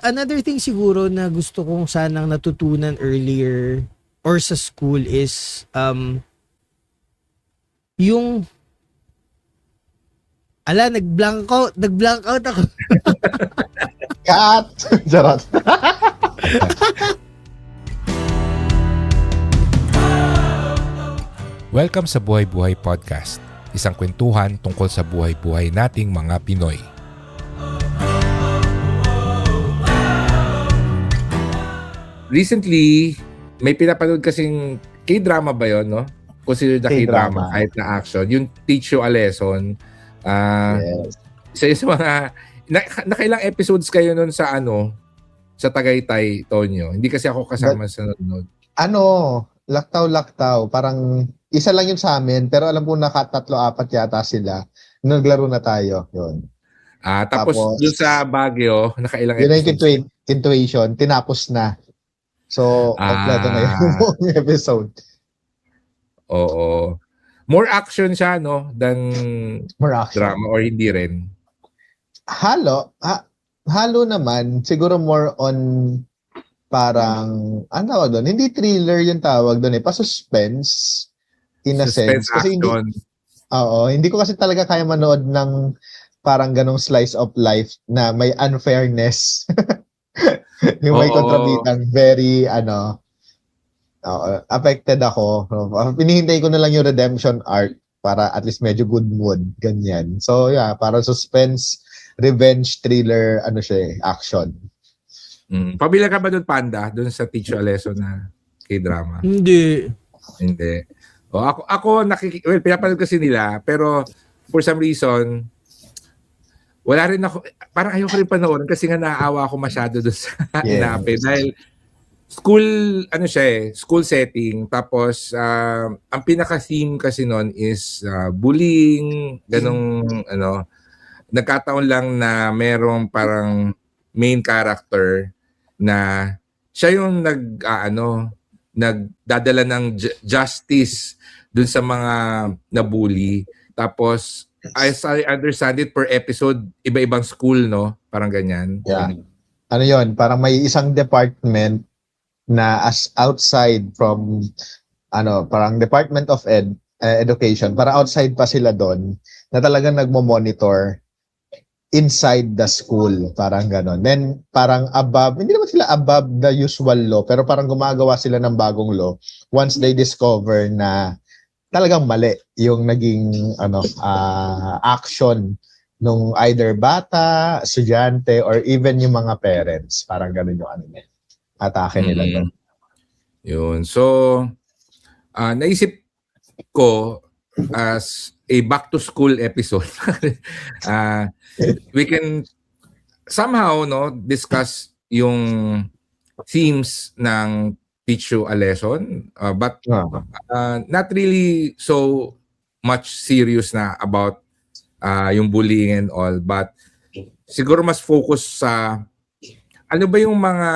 another thing siguro na gusto kong sanang natutunan earlier or sa school is yung nag-blank out ako. Cut! Charot. Welcome sa Buhay Buhay Podcast, isang kwentuhan tungkol sa buhay-buhay nating mga Pinoy. Recently, may pinapanood kasing K-drama ba yun, no? Considered na K-drama kahit na action. Yung Teach You a Lesson. Yes. Isa sa mga... Nakailang episodes kayo nun sa sa Tagaytay, Tonyo? Hindi kasi ako kasama sa nanonood. Laktaw. Parang isa lang yun sa amin, pero alam ko naka-3-4 yata sila. Naglaro na tayo, yun. Tapos dun sa Baguio, nakailang yun episodes? Yun yung intuition, tinapos na. So, kompleto na yung episode. Oo. More action siya, no? Than More action. Drama or hindi rin? Halo naman. Siguro more on parang, doon? Hindi thriller yung tawag doon eh. Pa-suspense in a sense. Kasi action. Hindi ko kasi talaga kaya manood ng parang ganong slice of life na may unfairness. Yung may kontrabidang very, affected ako. Pinihintay ko na lang yung redemption arc para at least medyo good mood. Ganyan. So, yeah, parang suspense, revenge, thriller, action. Pabila ka ba doon, Panda? Doon sa Teach You a Lesson na K-drama? Hindi. Ako pinapanood kasi nila, pero for some reason, wala rin ako, parang ayoko rin panoorin kasi nga naaawa ako masyado doon sa inaapit. Dahil school setting, tapos ang pinaka-theme kasi noon is bullying, nagkataon lang na merong parang main character na siya yung nagdadala ng justice dun sa mga nabully. Tapos, as I understand it, per episode, iba-ibang school, no? Parang ganyan. Yeah. Parang may isang department na as outside from, parang Department of Education, para outside pa sila doon, na talagang nagmo-monitor inside the school, parang ganon. Then, parang above, hindi naman sila above the usual law, pero parang gumagawa sila ng bagong law once they discover na talagang mali yung naging action nung either bata, estudyante, or even yung mga parents. Parang ganon yung atake nila doon. Yun. So, naisip ko as a back-to-school episode, we can somehow discuss yung themes ng Teach You a Lesson, but not really so much serious na about yung bullying and all, but siguro mas focus sa ano ba yung mga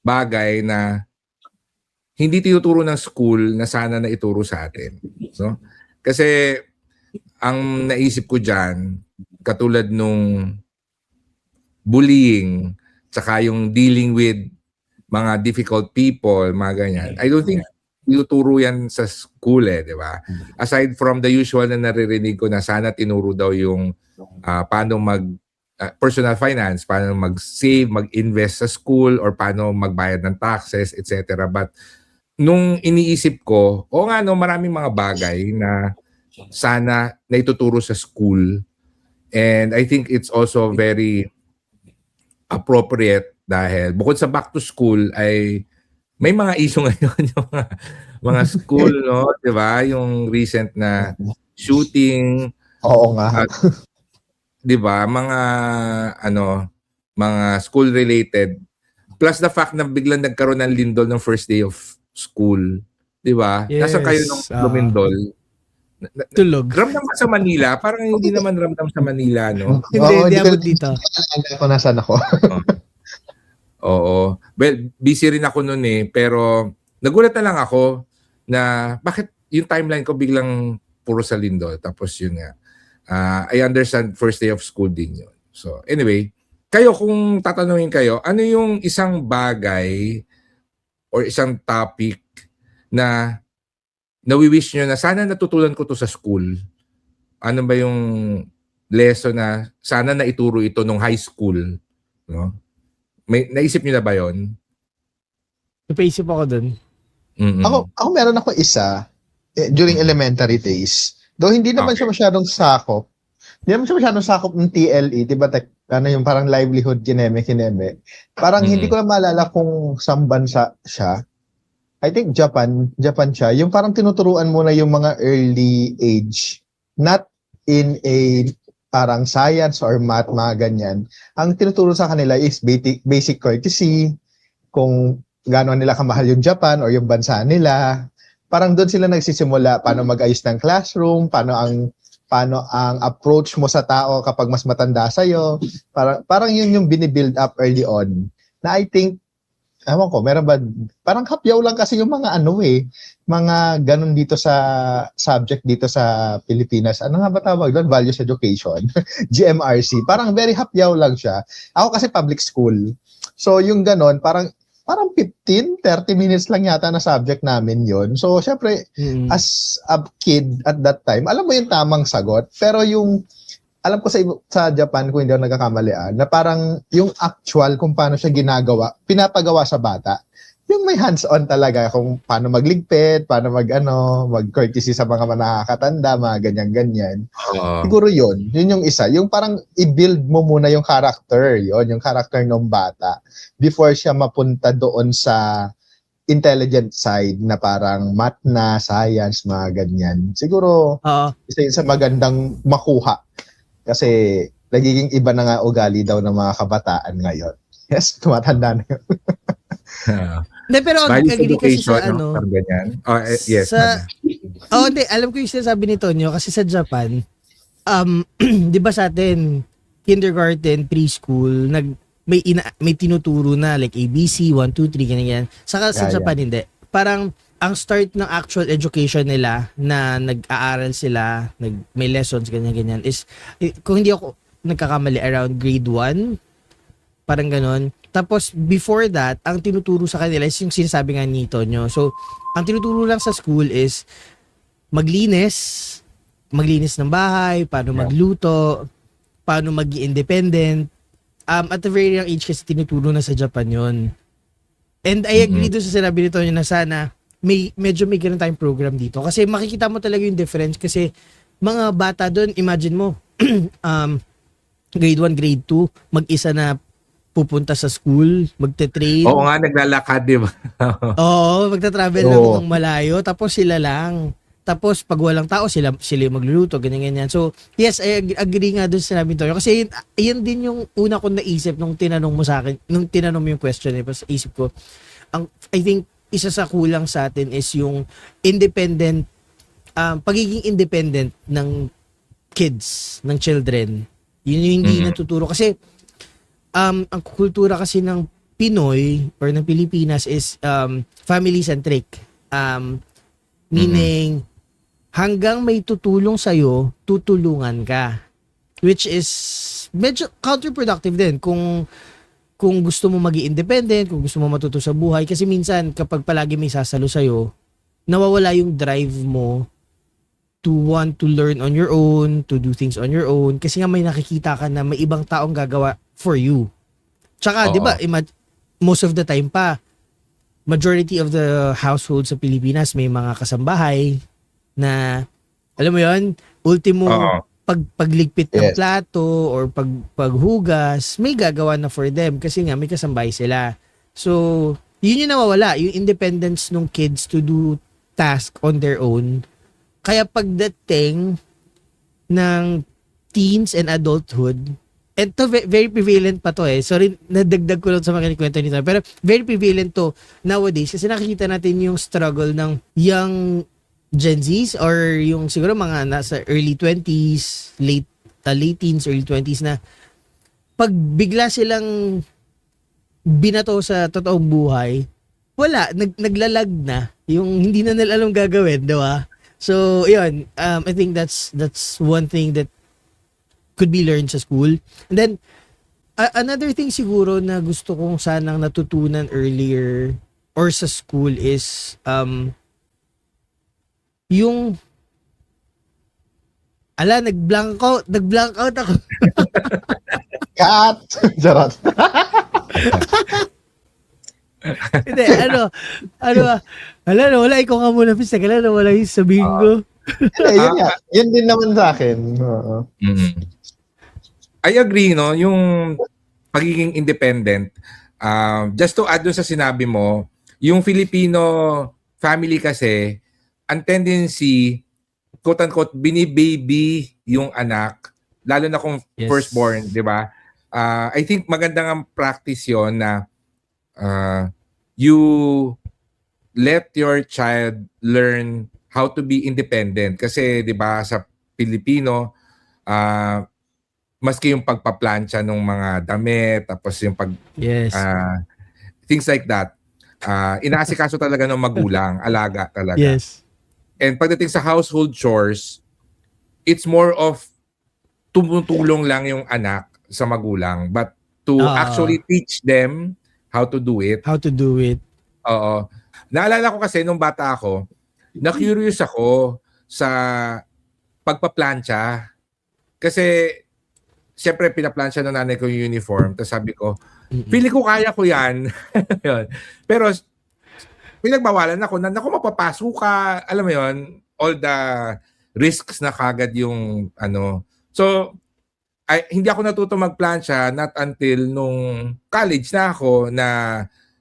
bagay na hindi tinuturo ng school na sana na ituro sa atin. No? Kasi ang naisip ko dyan, katulad nung bullying, tsaka yung dealing with mga difficult people, mga ganyan. I don't think tinuturo yan sa school di ba? Aside from the usual na naririnig ko na sana tinuro daw yung paano personal finance, paano mag-save, mag-invest sa school, or paano magbayad ng taxes, etc. But nung iniisip ko, maraming mga bagay na sana naituturo sa school. And I think it's also very appropriate dahil bukod sa back to school ay may mga issue ngayon yung mga school, no? 'Di ba? Yung recent na shooting. Oo nga. 'Di ba? Mga school related. Plus the fact na biglang nagkaroon ng lindol ng first day of school. 'Di ba? Yes. Nasaan kayo nung lumindol? Tulog. Ramdam ka sa Manila? Parang hindi naman ramdam sa Manila, no? Hindi ako dito. Ako nasaan ako. Oo. Well, busy rin ako noon pero nagulat na lang ako na bakit yung timeline ko biglang puro sa lindol. Tapos yun nga. I understand first day of school din yun. So anyway, kayo, kung tatanungin kayo, ano yung isang bagay or isang topic na nawi-wish nyo na sana natutunan ko to sa school? Ano ba yung lesson na sana naituro ito nung high school? No? May naisip niyo na ba 'yon? Napaisip ako dun. Mm-mm. Ako meron ako isa during elementary days. Though hindi naman siya masyadong sakop. Hindi naman siya masyadong sakop ng TLE, 'di ba? Ano yung parang livelihood kineme. Parang hindi ko na maalala kung saan bansa siya. I think Japan siya. Yung parang tinuturuan mo na yung mga early age. Not in a parang science or math, mga ganyan. Ang tinuturo sa kanila is basic courtesy, kung gaano nila kamahal yung Japan or yung bansa nila. Parang doon sila nagsisimula paano mag-ayos ng classroom, paano ang approach mo sa tao kapag mas matanda sa'yo. Parang yun yung binibuild up early on. Na I think, ewan ko, meron ba, parang hapyaw lang kasi yung mga mga ganun dito sa subject dito sa Pilipinas. Ano nga ba tawag doon? Values Education. GMRC. Parang very hapyaw lang siya. Ako kasi public school. So yung ganun, parang 15, 30 minutes lang yata na subject namin yon. So, syempre, as a kid at that time, alam mo yung tamang sagot. Pero alam ko sa Japan, kung hindi ako nagkakamalian, na parang yung actual kung paano siya pinapagawa sa bata. Yung may hands-on talaga kung paano magligpit, paano mag-courtesy sa mga nakakatanda, mga ganyan-ganyan. Siguro yun yung isa. Yung parang i-build mo muna yung character, yung character ng bata before siya mapunta doon sa intelligent side na parang math na, science, mga ganyan. Siguro, isa yun sa magandang makuha. Kasi nagiging iba na nga ugali daw ng mga kabataan ngayon. Yes, tumatanda na yun. Hindi, pero agree kasi sa yes. Hindi, alam ko yung sinasabi ni Tonyo kasi sa Japan, di ba sa atin, kindergarten, preschool, may tinuturo na like ABC, 1, 2, 3, ganyan. Saka sa Japan, hindi. Parang, ang start ng actual education nila na nag-aaral sila, may lessons, ganyan-ganyan, is, kung hindi ako nagkakamali, around grade 1, parang ganon. Tapos, before that, ang tinuturo sa kanila is yung sinasabi nga ni Tonyo. So, ang tinuturo lang sa school is maglinis ng bahay, paano magluto, paano maging independent. At a very young age kasi tinuturo na sa Japan yon. And I agree doon sa sinabi ni Tonyo na sana medyo may ganun tayong program dito. Kasi makikita mo talaga yung difference kasi mga bata doon, imagine mo, grade 1, grade 2, mag-isa na pupunta sa school, magte-train. Oo nga, naglalakad, di ba? Oo, magta-travel lang ng malayo, tapos sila lang. Tapos pag walang tao, sila yung magluluto, ganyan-ganyan. So, yes, I agree nga doon sa sinabi ko. Kasi yun din yung una kong naisip nung tinanong mo sa akin, nung tinanong mo yung question, sa isip ko. I think, isa sa kulang sa atin is yung independent, pagiging independent ng kids, ng children. Yun yung hindi natuturo. Kasi, ang kultura kasi ng Pinoy or ng Pilipinas is family-centric. Meaning, hanggang may tutulong sa'yo, tutulungan ka. Which is medyo counterproductive din kung gusto mo maging independent, kung gusto mo matuto sa buhay. Kasi minsan, kapag palagi may sasalo sa'yo, nawawala yung drive mo to want to learn on your own, to do things on your own. Kasi nga may nakikita ka na may ibang taong gagawa for you. Tsaka, di ba, most of the time pa, majority of the households sa Pilipinas may mga kasambahay na, alam mo yon, ultimo, pagligpit ng plato or paghugas, may gagawa na for them kasi nga may kasambahay sila. So, yun yung nawawala, yung independence ng kids to do task on their own. Kaya pagdating ng teens and adulthood, and to very prevalent pa to sorry, nadagdag ko lang sa mga kwento nito, pero very prevalent to nowadays kasi nakikita natin yung struggle ng young Gen Zs or yung siguro mga nasa early 20s, late teens, early 20s na pag bigla silang binato sa totoong buhay, wala, naglalag na. Yung hindi na nila alam gagawin, di ba? So, yun, I think that's one thing that could be learned sa school. And then, Another thing siguro na gusto kong sanang natutunan earlier or sa school is yung nag-blank out ako. Cut! Charot. Hindi, wala, ikaw ka muna, Pis. Wala yung sabihin ko. Yun nga. Yun din naman sa akin. Oo. I agree, no? Yung pagiging independent. Just to add dun sa sinabi mo, yung Filipino family kasi, ang tendency, quote-unquote, binibaby yung anak, lalo na kung Yes. firstborn, di ba? I think magandang ang practice yon na you let your child learn how to be independent. Kasi, di ba, sa Pilipino, maski yung pagpaplansya ng mga damit, tapos yung Yes. things like that, inaasikaso talaga ng magulang, alaga talaga. Yes. And pagdating sa household chores, it's more of tumutulong lang yung anak sa magulang, but to actually teach them how to do it. How to do it. Oo. Naalala ko kasi nung bata ako, na-curious ako sa pagpaplansya. Kasi, siyempre, pinaplansya ng nanay ko yung uniform. Tapos sabi ko, pili ko kaya ko yan. Yun. Pero, pinagbawalan ako na, naku, mapapasok ka. Alam mo yun, all the risks na kagad yung, So, hindi ako natuto magplansya not until nung college na ako na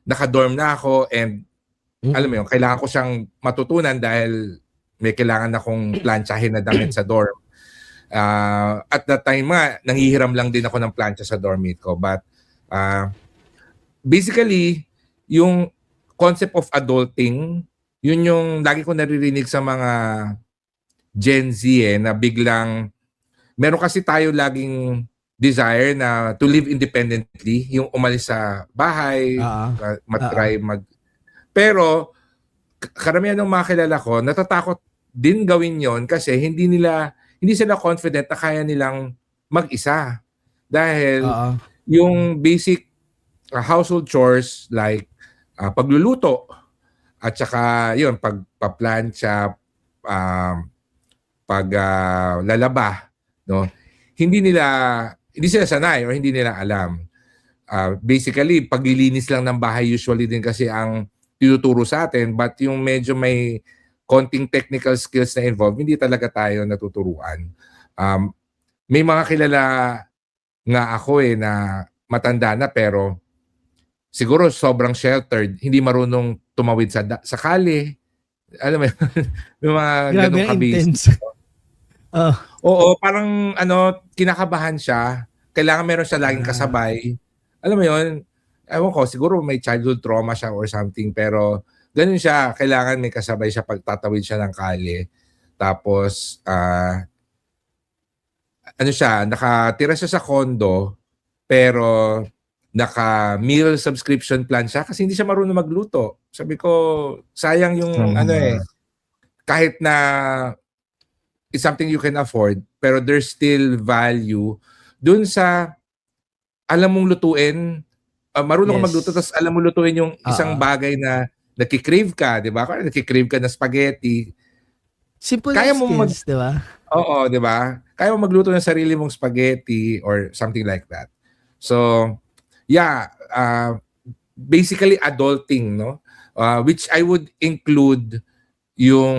naka-dorm na ako and alam mo yun, kailangan ko siyang matutunan dahil may kailangan akong plansyahin na damit sa dorm. At that time nga, nanghihiram lang din ako ng plancha sa dormmate ko. But basically, yung concept of adulting, yun yung lagi ko naririnig sa mga Gen Z na biglang, meron kasi tayo laging desire na to live independently, yung umalis sa bahay, matry Pero, karamihan ng mga kilala ko, natatakot din gawin yon kasi hindi sila confident na kaya nilang mag-isa. Dahil yung basic household chores like pagluluto at saka yun, pagpaplansya, paglalaba, no? Hindi sila sanay or hindi nila alam. Basically, paglilinis lang ng bahay usually din kasi ang tinuturo sa atin, but yung medyo may konting technical skills na involved, hindi talaga tayo natuturuan. May mga kilala nga ako na matanda na pero siguro sobrang sheltered, hindi marunong tumawid sa kali. Alam mo yun, may mga ganong kabis. Oo, parang kinakabahan siya. Kailangan meron siya laging kasabay. Alam mo yun, ewan ko, siguro may childhood trauma siya or something, pero ganun siya, kailangan may kasabay siya pag tatawid siya ng kali. Tapos, nakatira siya sa condo, pero naka-meal subscription plan siya kasi hindi siya marunong magluto. Sabi ko, sayang yung kahit na it's something you can afford, pero there's still value dun sa alam mong lutuin, marunong ka magluto, tapos alam mo lutuin yung isang bagay na nakikrave ka, di ba? Kaya nakikrave ka na spaghetti. Simple kaya skills, mo di ba? Oo, di ba? Kaya mo magluto ng sarili mong spaghetti or something like that. So, yeah, basically adulting, no? Which I would include yung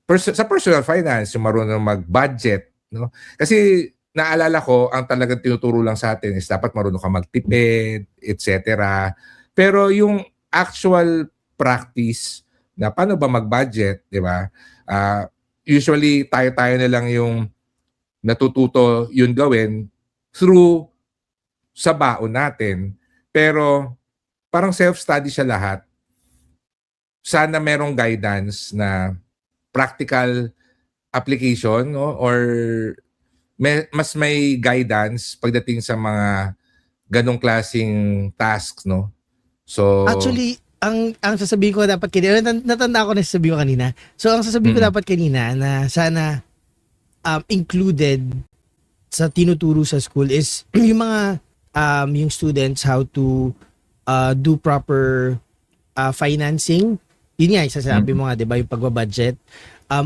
sa personal finance, yung marunong mag-budget, no? Kasi naalala ko, ang talagang tinuturo lang sa atin is dapat marunong ka magtipid, etc. Pero yung actual practice na paano ba mag-budget, di ba? Usually, tayo-tayo na lang yung natututo yun gawin through sa baon natin. Pero parang self-study siya lahat. Sana merong guidance na practical application, no? Or mas may guidance pagdating sa mga ganong klaseng tasks, no? So actually, ang sasabihin ko dapat kanina, natanda ko na sasabihin ko kanina. So ang sasabihin ko dapat kanina na sana included sa tinuturo sa school is yung mga yung students how to do proper financing. Yun nga, isasabi mo nga, 'di ba, yung pagbabudget.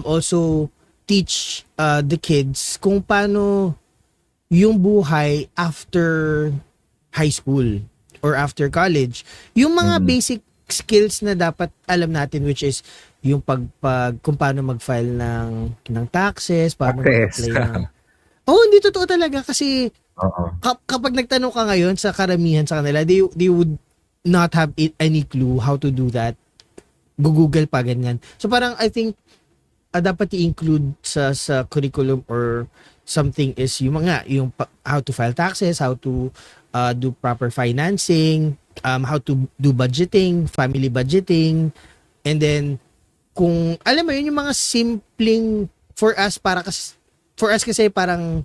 Also teach the kids kung paano yung buhay after high school or after college. Yung mga basic skills na dapat alam natin, which is yung kung paano mag-file ng taxes, paano mag-apply ng... Oh, hindi totoo talaga kasi kapag nagtanong ka ngayon sa karamihan sa kanila, they would not have any clue how to do that. Google pa ganyan. So parang I think dapat i-include sa curriculum or something is yung how to file taxes, how to do proper financing, how to do budgeting, family budgeting, and then kung alam mo yun yung mga simpleng for us kasi parang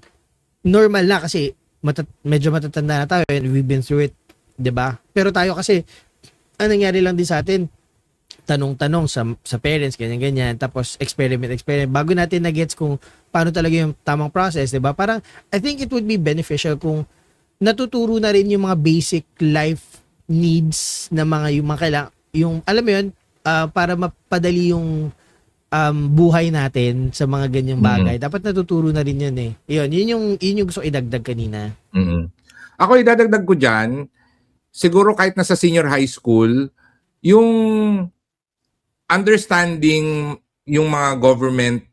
normal na kasi medyo matatanda na tayo and we've been through it, 'di ba? Pero tayo kasi ang nangyari lang din sa atin, tanong-tanong sa parents, ganyan-ganyan, tapos experiment bago natin na-gets kung paano talaga yung tamang process, 'di ba? Parang I think it would be beneficial kung natuturo na rin yung mga basic life needs na yung alam mo yun, para mapadali yung buhay natin sa mga ganyang bagay. Dapat natuturo na rin yun eh. Yun yung gusto idagdag kanina. Ako idadagdag ko diyan, siguro kahit nasa senior high school, yung understanding yung mga government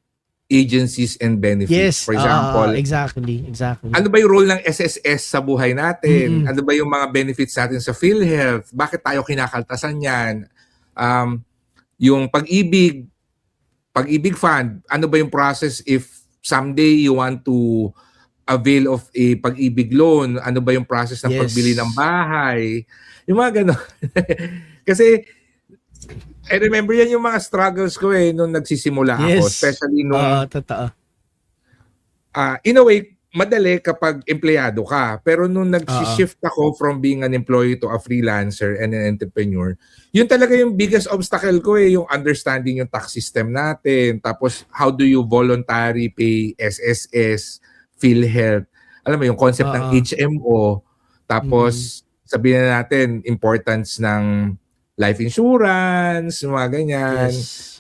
agencies and benefits. Yes, For example, exactly. ano ba yung role ng SSS sa buhay natin? Ano ba yung mga benefits natin sa PhilHealth? Bakit tayo kinakaltasan yan? Yung pag-ibig fund, ano ba yung process if someday you want to avail of a pag-ibig loan? Ano ba yung process ng pagbili ng bahay? Yung mga gano'n. Kasi I remember yan yung mga struggles ko nung nagsisimula ako, especially nung totoo. In a way, madali kapag empleyado ka. Pero nung nag-shift ako from being an employee to a freelancer and an entrepreneur, yun talaga yung biggest obstacle ko yung understanding yung tax system natin. Tapos, how do you voluntary pay SSS, PhilHealth? Alam mo, yung concept ng HMO. Tapos, sabihin na natin, importance ng life insurance, mga ganyan.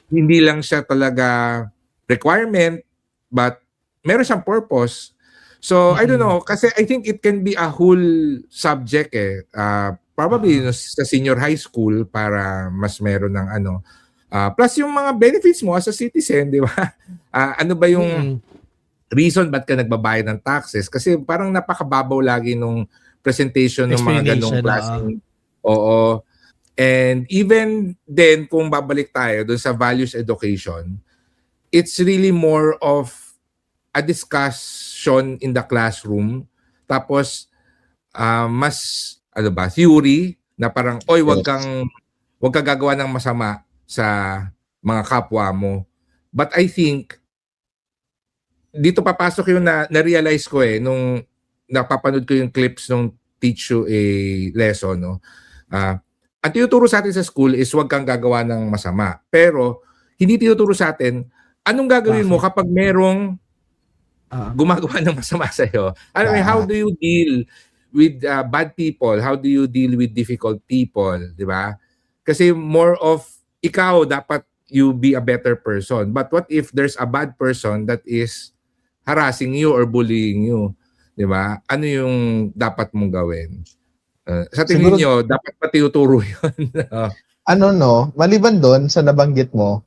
Hindi lang siya talaga requirement, but meron siyang purpose. So, I don't know, kasi I think it can be a whole subject probably sa senior high school para mas meron ng plus yung mga benefits mo as a citizen, di ba? Ano ba yung reason ba't ka nagbabayad ng taxes? Kasi parang napakababaw lagi nung presentation ng mga ganong klaseng. Oo. And even then, kung babalik tayo dun sa values education, it's really more of a discussion in the classroom. Tapos, mas, theory, na parang, wag ka gagawa ng masama sa mga kapwa mo. But I think, dito papasok yung na-realize ko nung napapanood ko yung clips nung teach you a lesson, no? Ang tinuturo sa atin sa school is huwag kang gagawa ng masama. Pero, hindi tinuturo sa atin, anong gagawin mo kapag merong gumagawa ng masama sa'yo? How do you deal with bad people? How do you deal with difficult people? Di ba? Kasi more of, ikaw dapat you be a better person. But what if there's a bad person that is harassing you or bullying you? Di ba? Ano yung dapat mong gawin? Sa tingin nyo, dapat pa tinuturo yun? Maliban doon sa nabanggit mo,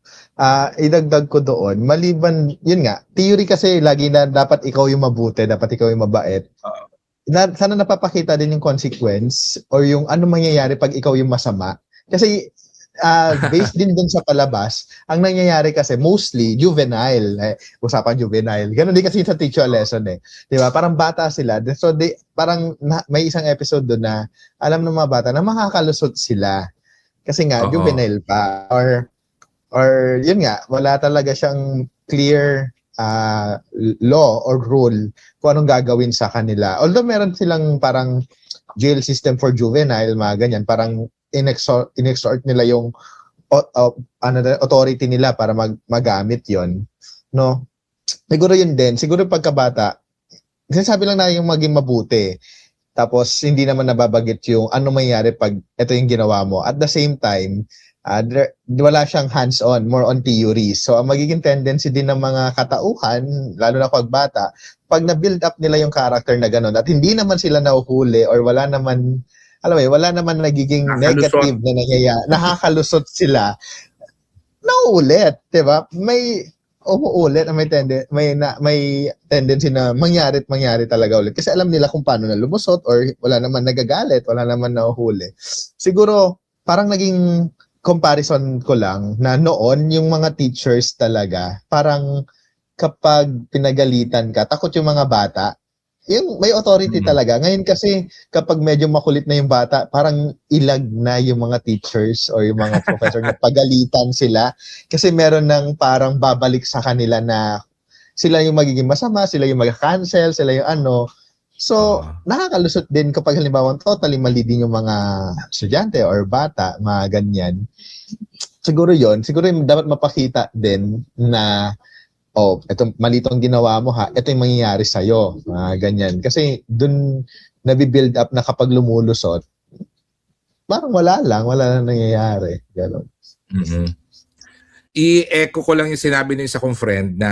idagdag ko doon, maliban, yun nga, theory kasi lagi na dapat ikaw yung mabuti, dapat ikaw yung mabait. Sana napapakita din yung consequence or yung ano mangyayari pag ikaw yung masama. Kasi based din dun sa palabas, ang nangyayari kasi mostly juvenile. Usapan juvenile. Ganun din kasi sa teacher lesson Di ba? Parang bata sila. So parang may isang episode doon na alam ng mga bata na makakalusot sila. Kasi nga juvenile pa or yun nga, wala talaga siyang clear law or rule kung anong gagawin sa kanila. Although meron silang parang jail system for juvenile, mga ganyan, parang inexhort nila yung authority nila para magamit yon, no? Siguro yun din, siguro pagkabata sinasabi lang na yung maging mabuti. Tapos, hindi naman nababagit yung ano mangyayari pag ito yung ginawa mo. At the same time, wala siyang hands-on, more on theory. So, ang magiging tendency din ng mga katauhan, lalo na pag bata, pag na-build up nila yung character na gano'n at hindi naman sila nahuhuli or wala naman, alam mo wala naman nagiging negative na nangyayari, nakakalusot sila, nauulit, 'di ba? May umuulit, may tendency na mangyari talaga ulit kasi alam nila kung paano na lumusot or wala naman nagagalit, wala naman nahuhuli. Siguro parang naging comparison ko lang na noon yung mga teachers talaga parang kapag pinagalitan ka, takot yung mga bata. Yung may authority talaga. Ngayon kasi kapag medyo makulit na yung bata, parang ilag na yung mga teachers or yung mga professor na pagalitan sila kasi meron ng parang babalik sa kanila na sila yung magiging masama, sila yung mag-cancel, sila yung ano. So, nakakalusot din kapag halimbawa totally mali din yung mga estudyante or bata, mga ganyan. Siguro yung dapat mapakita din na ito mali itong ginawa mo ha, ito yung mangyayari sa'yo. Ganyan. Kasi dun nabibuild up na kapag lumulusot, parang wala lang nangyayari. Ganon. Mm-hmm. I-echo ko lang yung sinabi ng isa kong friend na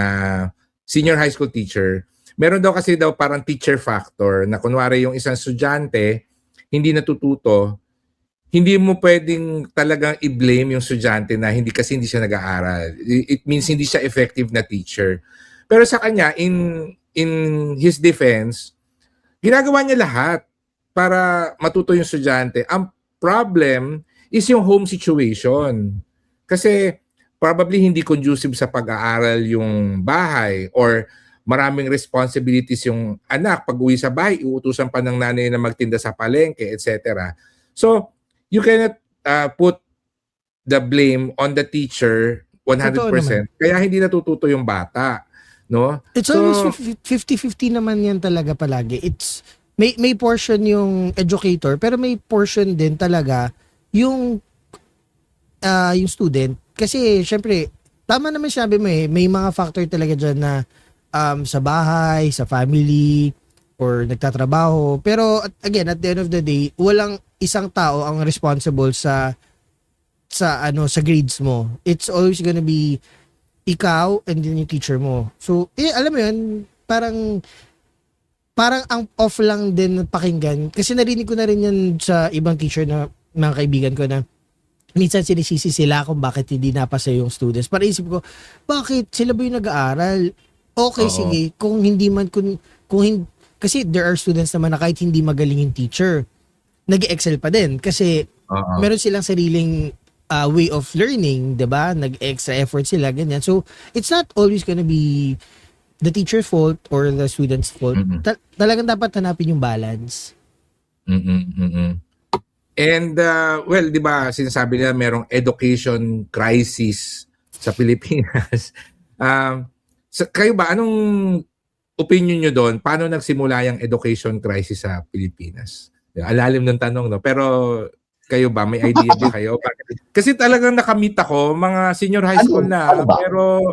senior high school teacher. Meron daw kasi parang teacher factor na kunwari yung isang estudyante hindi natututo, hindi mo pwedeng talagang i-blame yung estudyante na hindi siya nag-aaral. It means hindi siya effective na teacher. Pero sa kanya, in his defense, ginagawa niya lahat para matuto yung estudyante. Ang problem is yung home situation. Kasi probably hindi conducive sa pag-aaral yung bahay or maraming responsibilities yung anak. Pag uwi sa bahay, uutusan pa ng nanay na magtinda sa palengke, etc. So, you cannot put the blame on the teacher 100%. Kaya hindi natututo yung bata, no? It's always 50-50 naman yan talaga palagi. It's may portion yung educator pero may portion din talaga yung student kasi syempre tama naman sinabi mo may mga factor talaga diyan na sa bahay, sa family or nagtatrabaho. Pero again, at the end of the day, walang isang tao ang responsible sa grades mo. It's always gonna be ikaw and then yung teacher mo. So, alam mo yun, parang ang off lang din pakinggan. Kasi narinig ko na rin yan sa ibang teacher na mga kaibigan ko na minsan sinisisi sila kung bakit hindi napasa yung students. Para isip ko, bakit? Sila ba yung nag-aaral? Okay, sige. Kung hindi man, kasi there are students naman na kahit hindi magaling yung teacher, nag-excel pa din kasi meron silang sariling way of learning, 'di ba? Nag-extra effort sila ganyan. So, it's not always gonna be the teacher's fault or the student's fault. Talagang dapat hanapin yung balance. And well, 'di ba, sinasabi nila merong education crisis sa Pilipinas. Kayo ba anong opinion nyo doon? Paano nagsimula yung education crisis sa Pilipinas? Alalim ng tanong, no? Pero kayo ba? May idea ba kayo? Kasi talagang nakamit ako, mga senior high school na, pero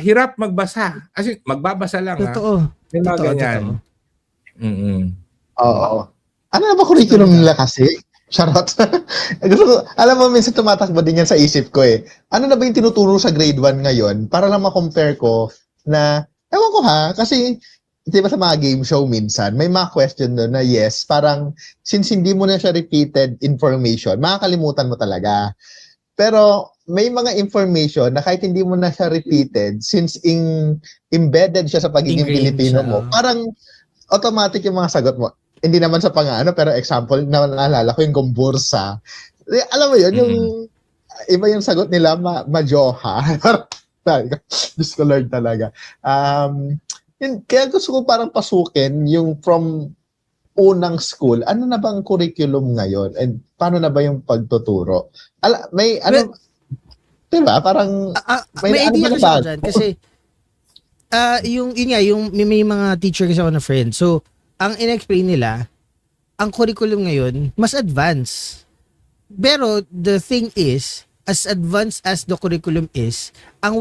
hirap magbasa. Kasi magbabasa lang. Totoo. Yung mga ganyan. Oo. Ano na ba curriculum nila kasi? Charot. Alam mo, minsan tumatakbo din yan sa isip ko eh. Ano na ba yung tinuturo sa grade 1 ngayon? Para lang ma-compare ko na, ewan ko ha, kasi di ba sa mga game show minsan, may mga question doon na yes, parang since hindi mo na siya repeated information, makakalimutan mo talaga. Pero may mga information na kahit hindi mo na siya repeated, since embedded siya sa pagiging Pilipino mo, parang automatic yung mga sagot mo. Hindi naman sa pang-ano, pero example na naalala ko yung gombursa. Alam mo yun, yung iba yung sagot nila, majoha. Diyos ko Lord talaga. Kaya gusto ko parang pasukin yung from unang school, ano na bang curriculum ngayon? And paano na ba yung pagtuturo? May ano, diba? Parang may idea kasi ako dyan. Kasi yung may mga teacher kasi ako na friend. So, ang in-explain nila, ang curriculum ngayon, mas advanced. Pero the thing is, as advanced as the curriculum is, ang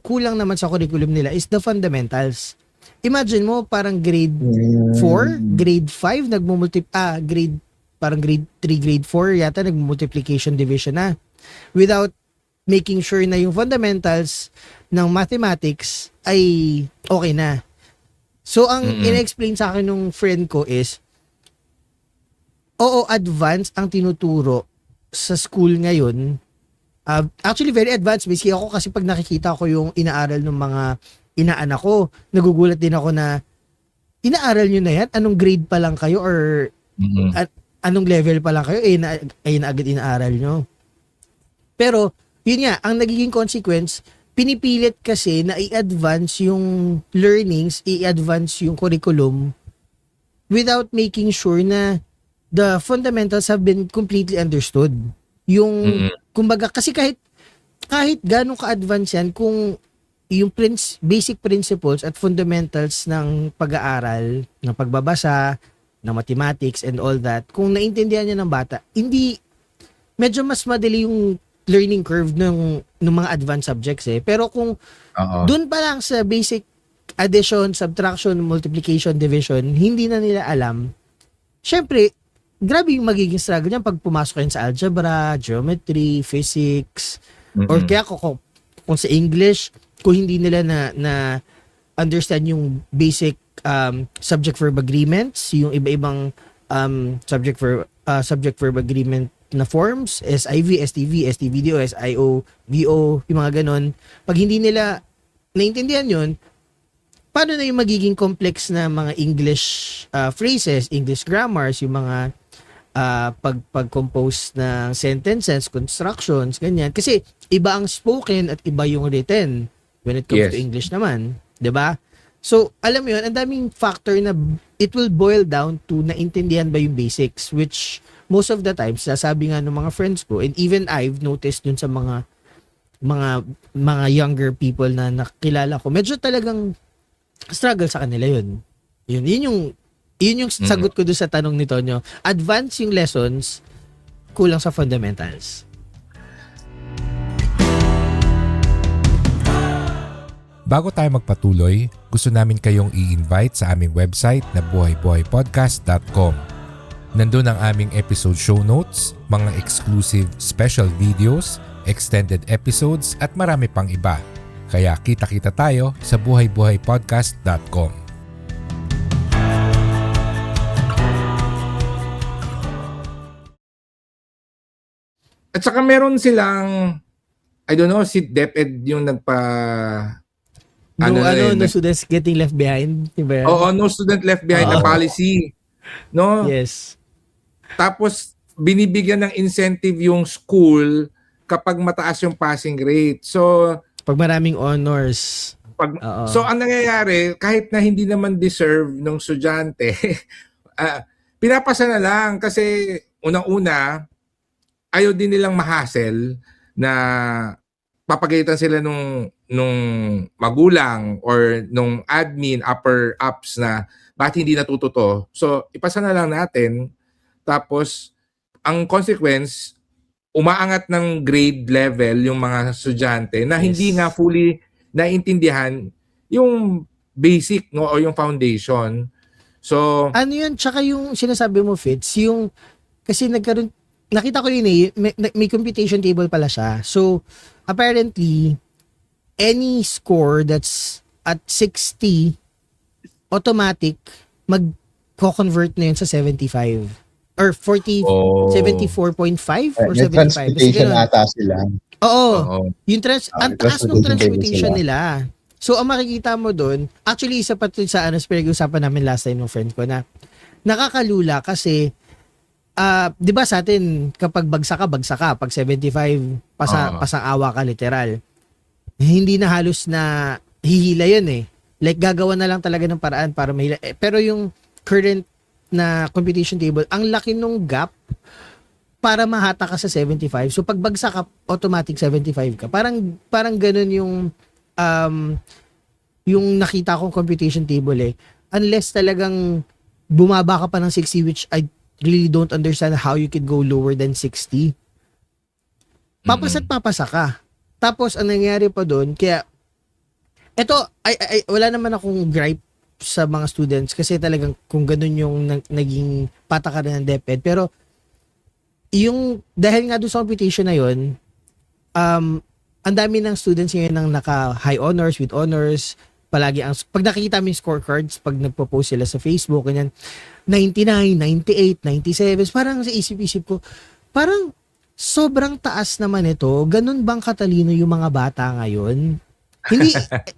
kulang naman sa curriculum nila is the fundamentals. imagine mo parang grade 4, grade 5 grade 3, grade 4 yata nagmultiplication division na without making sure na yung fundamentals ng mathematics ay okay na. So ang ina-explain sa akin nung friend ko is advanced ang tinuturo sa school ngayon. Actually very advanced basically ako kasi pag nakikita ko yung inaaral ng mga inaanak ko, nagugulat din ako na inaaral nyo na yan? Anong grade pa lang kayo or anong level pa lang kayo? Ay na agad inaaral nyo. Pero, yun nga, ang nagiging consequence, pinipilit kasi na i-advance yung learnings, i-advance yung curriculum without making sure na the fundamentals have been completely understood. Yung, kumbaga, kasi kahit ganong ka-advance yan, kung yung basic principles at fundamentals ng pag-aaral, ng pagbabasa, ng mathematics and all that, kung naintindihan niya ng bata, medyo mas madali yung learning curve ng mga advanced subjects eh. Pero kung dun pa lang sa basic addition, subtraction, multiplication, division, hindi na nila alam, syempre, grabe yung magiging struggle niyan pag pumasok yan sa algebra, geometry, physics, or kaya kung sa English, kung hindi nila na understand yung basic subject-verb agreements, yung iba-ibang subject-verb agreement na forms, SIV, STV, STVDO, SIO, VO, yung mga ganon. Pag hindi nila naintindihan yun, paano na yung magiging complex na mga English phrases, English grammars, yung mga pag-compose ng sentences, constructions, ganyan. Kasi iba ang spoken at iba yung written when it comes to English naman. 'Di ba? So, alam mo yun, ang daming factor na it will boil down to naintindihan ba yung basics, which most of the times, sasabi nga ng mga friends ko, and even I've noticed dun sa mga younger people na nakilala ko, medyo talagang struggle sa kanila yun. Yun yung sagot ko doon sa tanong ni Tonyo. Advance yung lessons, kulang sa fundamentals. Bago tayo magpatuloy, gusto namin kayong i-invite sa aming website na buhaybuhaypodcast.com. Nandun ang aming episode show notes, mga exclusive special videos, extended episodes at marami pang iba. Kaya kita-kita tayo sa buhaybuhaypodcast.com. At saka meron silang, I don't know, si DepEd yung No students getting left behind, diba? Oo, no student left behind na policy. No? Yes. Tapos, binibigyan ng incentive yung school kapag mataas yung passing rate. So, pag maraming honors. so ang nangyayari, kahit na hindi naman deserve ng estudyante, pinapasa na lang kasi unang-una, ayaw din nilang ma-hassle na papagalitan sila nung magulang or nung admin, upper ups na bakit hindi natuto to. So, ipasa na lang natin. Tapos, ang consequence, umaangat ng grade level yung mga estudyante na hindi nga fully naintindihan yung basic o yung foundation. So, ano yun? Tsaka yung sinasabi mo, Fitz, yung, kasi nakita ko yun may computation table pala siya. So, apparently, any score that's at 60, automatic, mag-convert na yun sa 75. Or 74.5 or 75. Transportation ata sila. Oo. Yung ang taas ng transportation sila. nila. So, ang makikita mo doon, actually, isa pa ito sa pinag-usapan namin last time ng friend ko na nakakalula kasi, di ba sa atin, kapag bagsak ka, pag 75, pasang-awa ka literal. Hindi na halos na hihila yun eh. Like, gagawa na lang talaga ng paraan para mahila. Pero yung current na computation table, ang laki nung gap para mahata ka sa 75. So, pag bagsak ka, automatic 75 ka. Parang ganun yung nakita kong computation table eh. Unless talagang bumaba ka pa ng 60, which I really don't understand how you could go lower than 60. Papasa't papasa ka. Tapos, ang nangyayari pa doon, kaya, eto, wala naman akong gripe sa mga students kasi talagang kung ganun yung naging patakaran ng DepEd. Pero yung dahil nga doon sa competition na yun, ang dami ng students ngayon nang naka high honors, with honors, palagi ang pag nakikita mo yung scorecards, pag nagpo-post sila sa Facebook, ganyan, 99, 98, 97, parang sa isip-isip ko, parang sobrang taas naman ito. Ganun bang katalino yung mga bata ngayon? Hindi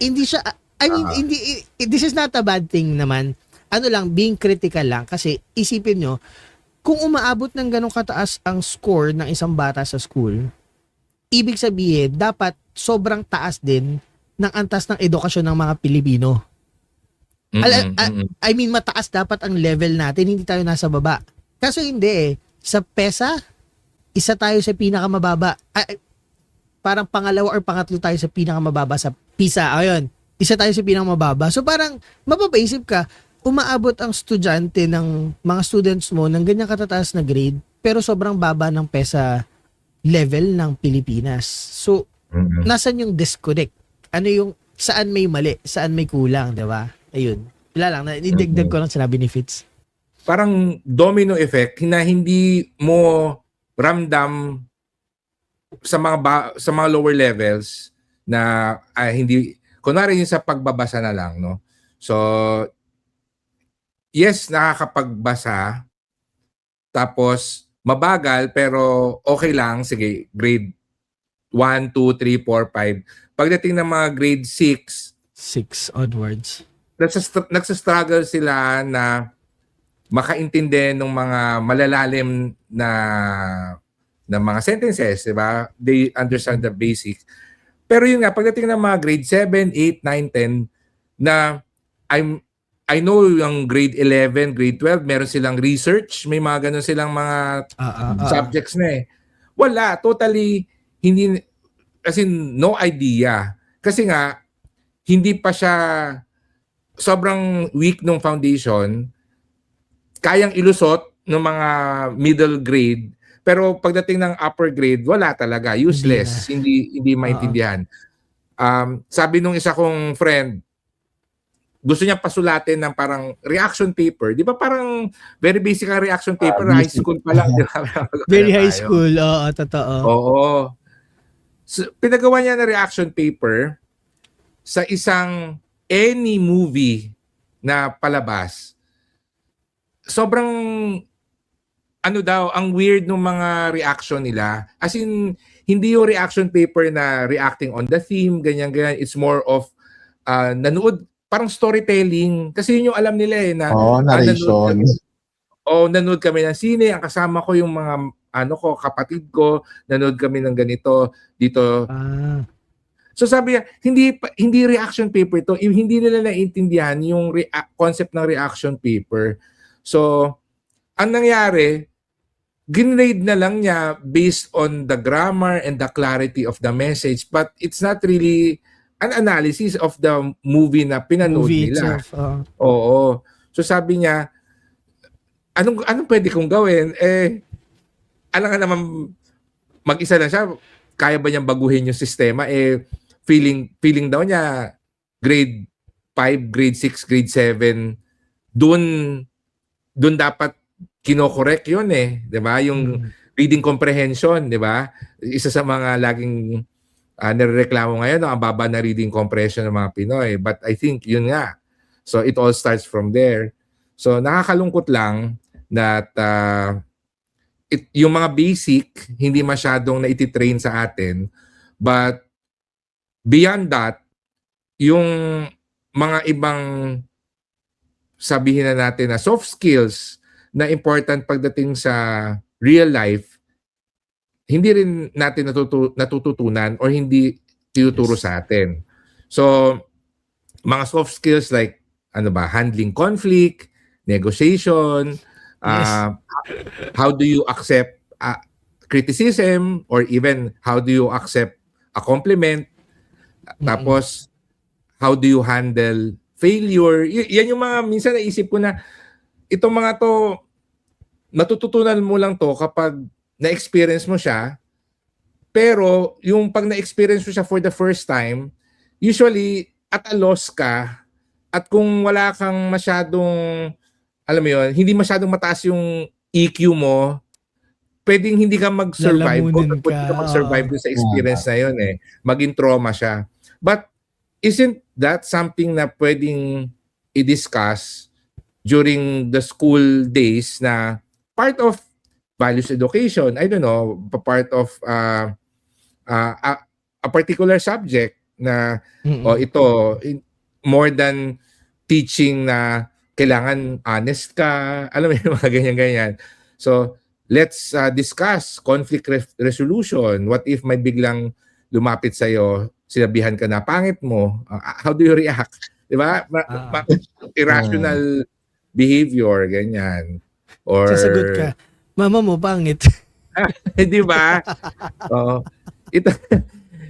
hindi siya I mean, hindi this is not a bad thing naman. Ano lang, being critical lang kasi isipin nyo, kung umaabot ng ganong kataas ang score ng isang bata sa school, ibig sabihin, dapat sobrang taas din ng antas ng edukasyon ng mga Pilipino. I mean, mataas dapat ang level natin, hindi tayo nasa baba. Kaso hindi eh. Sa PESA, isa tayo sa pinakamababa. Parang pangalawa or pangatlo tayo sa pinakamababa sa PISA. Ayun, isa tayo sa pinakamababa. So parang mapapaisip ka, umaabot ang estudyante ng mga students mo ng ganyang katataas na grade, pero sobrang baba ng PESA level ng Pilipinas. So, nasan yung disconnect? Ano yung, saan may mali? Saan may kulang, di ba? Ayun. Wala lang, idagdag ko lang sinabi ni Fitz. Parang domino effect na hindi mo ramdam sa sa mga lower levels na hindi, kunwari yung sa pagbabasa na lang, no? So, yes, nakakapagbasa, tapos mabagal, pero okay lang, sige, grade 1, 2, 3, 4, 5. Pagdating ng mga grade 6, 6 onwards. nagsastruggle sila na makaintindi ng mga malalalim na mga sentences, di ba? They understand the basics. Pero yun nga, pagdating ng mga grade 7, 8, 9, 10, na I know yung grade 11, grade 12, meron silang research, may mga ganun silang mga subjects na eh. Wala, totally, hindi, as in, no idea. Kasi nga, hindi pa siya, sobrang weak ng foundation, kayang ilusot ng mga middle grade, pero pagdating ng upper grade, wala talaga, useless, hindi maintindihan. Sabi nung isa kong friend, gusto niya pasulatin ng parang reaction paper. Di ba parang very basic ang reaction paper, high school pa lang. Di ba? Very high school, oo, totoo. Oo. So, pinagawa niya na reaction paper sa isang any movie na palabas. Sobrang ano daw, ang weird ng mga reaction nila. As in, hindi yung reaction paper na reacting on the theme, ganyan-ganyan. It's more of nanood, parang storytelling. Kasi yun yung alam nila eh. Narration. Nanood kami ng sine. Ang kasama ko yung mga kapatid ko. Nanood kami ng ganito dito. So sabi niya, hindi reaction paper to. Hindi nila naiintindihan yung concept ng reaction paper. So, ang nangyari, ginrade na lang niya based on the grammar and the clarity of the message. But it's not really an analysis of the movie na pinanood nila. Itself, Oo. So sabi niya, anong pwede kong gawin? Alam nga naman, mag-isa lang siya, kaya ba niyang baguhin yung sistema? Feeling daw niya, grade 5, grade 6, grade 7, doon dapat kino-correct yun eh. 'Di ba? Yung reading comprehension, 'di ba? Isa sa mga laging nirereklamo ngayon, ang baba na reading comprehension ng mga Pinoy. But I think yun nga. So it all starts from there. So nakakalungkot lang that yung mga basic hindi masyadong naititrain sa atin. But beyond that, yung mga ibang sabihin na natin na soft skills na important pagdating sa real life, hindi rin natin natututunan or hindi tinuturo sa atin. So, mga soft skills like handling conflict, negotiation, how do you accept criticism, or even how do you accept a compliment, tapos how do you handle failure. Yan yung mga minsan naisip ko na itong mga to, matututunan mo lang to kapag na-experience mo siya. Pero yung pag na-experience mo siya for the first time, usually at a loss ka At kung wala kang masyadong, alam mo yun, hindi masyadong mataas yung EQ mo, pwedeng hindi ka mag-survive. Lalamunin Pwede ka. ka mag-survive dun sa experience na yun eh. Maging trauma siya. But isn't that something na pwedeng i-discuss during the school days na part of values education? I don't know, part of a particular subject na ito, more than teaching na kailangan honest ka, alam mo yung mga ganyan-ganyan. So, let's discuss conflict resolution. What if may biglang lumapit sa'yo, sinabihan ka na, pangit mo, how do you react? Di ba? Irrational behavior, ganyan. Or, Sasagot ka, mama mo, pangit. di ba?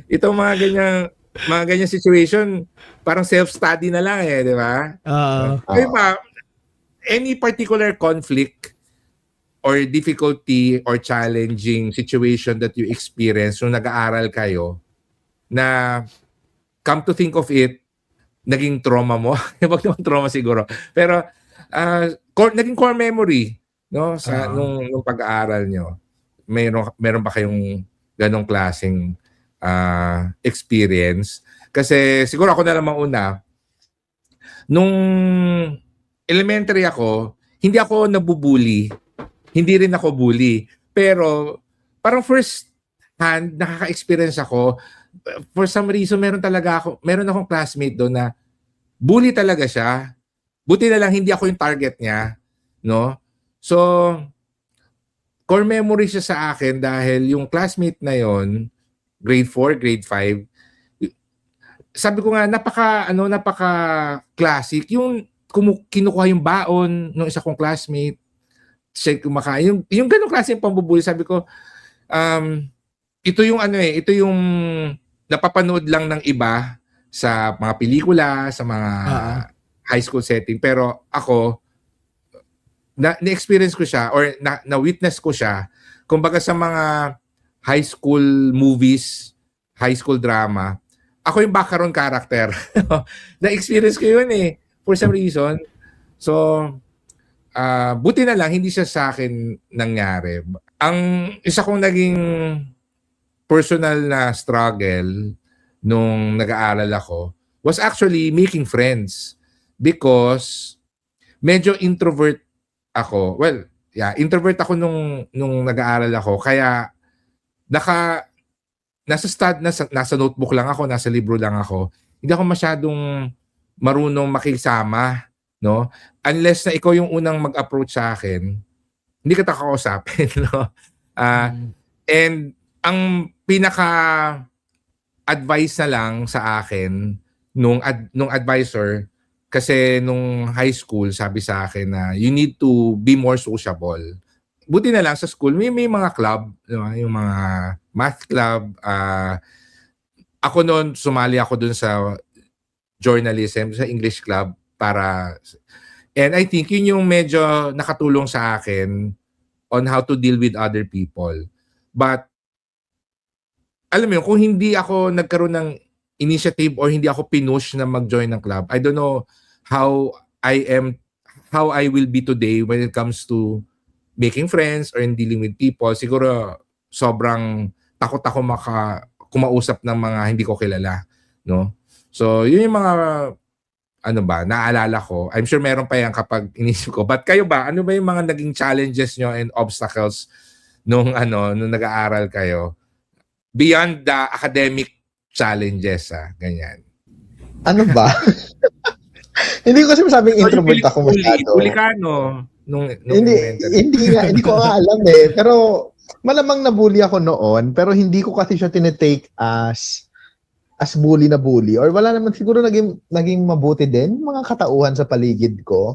Ito mga ganyang situation, parang self-study na lang eh, di ba? Kayo ba, any particular conflict or difficulty or challenging situation that you experience nung nag-aaral kayo na come to think of it, naging trauma mo? Wag naman trauma siguro. Pero naging core memory no sa nung pag-aaral nyo. Meron ba kayong ganong klaseng experience? Kasi siguro ako na lang mauna. Nung elementary ako, hindi ako nabubuli. Hindi rin ako bully. Pero parang first hand, nakaka-experience ako. For some reason, meron akong classmate doon na bully talaga siya. Buti na lang hindi ako yung target niya. No? So, core memory siya sa akin dahil yung classmate na yon, grade 4, grade 5, sabi ko nga, napaka classic. Yung kinukuha yung baon ng isa kong classmate, siya kumakain. Yung ganong klase yung pambubuli, sabi ko, ito yung napapanood lang ng iba sa mga pelikula, sa mga high school setting. Pero ako, na-experience ko siya or na-witness ko siya, kumbaga sa mga high school movies, high school drama, ako yung background character. Na-experience ko yun eh, for some reason. So, buti na lang, hindi siya sa akin nangyari. Ang isa kong naging personal na struggle nung nag-aaral ako was actually making friends because medyo introvert ako. Well, introvert ako nung nag-aaral ako. Kaya nasa notebook lang ako, nasa libro lang ako. Hindi ako masyadong marunong makisama, no? Unless na ikaw yung unang mag-approach sa akin, hindi ka kakausapin, no? And ang pinaka-advice na lang sa akin nung advisor, kasi nung high school, sabi sa akin na you need to be more sociable. Buti na lang sa school, may mga club, yung mga math club. Ako noon, sumali ako dun sa journalism, sa English club, and I think yun yung medyo nakatulong sa akin on how to deal with other people. But, alam mo yun, kung hindi ako nagkaroon ng initiative or hindi ako pinush na mag-join ng club, I don't know how I will be today when it comes to making friends or in dealing with people. Siguro sobrang takot ako kumausap ng mga hindi ko kilala, no? So, yun yung mga naalala ko. I'm sure meron pa yan kapag inisip ko. But kayo ba, ano ba yung mga naging challenges nyo and obstacles nung nag-aaral kayo? Beyond the academic challenges, ganyan. Ano ba? Hindi ko kasi masabing introvert ako masyado. Huli ka, no? Hindi ko alam eh. Pero malamang nabully ako noon, pero hindi ko kasi siya tinetake as bully na bully. Or wala naman siguro naging mabuti din mga katauhan sa paligid ko.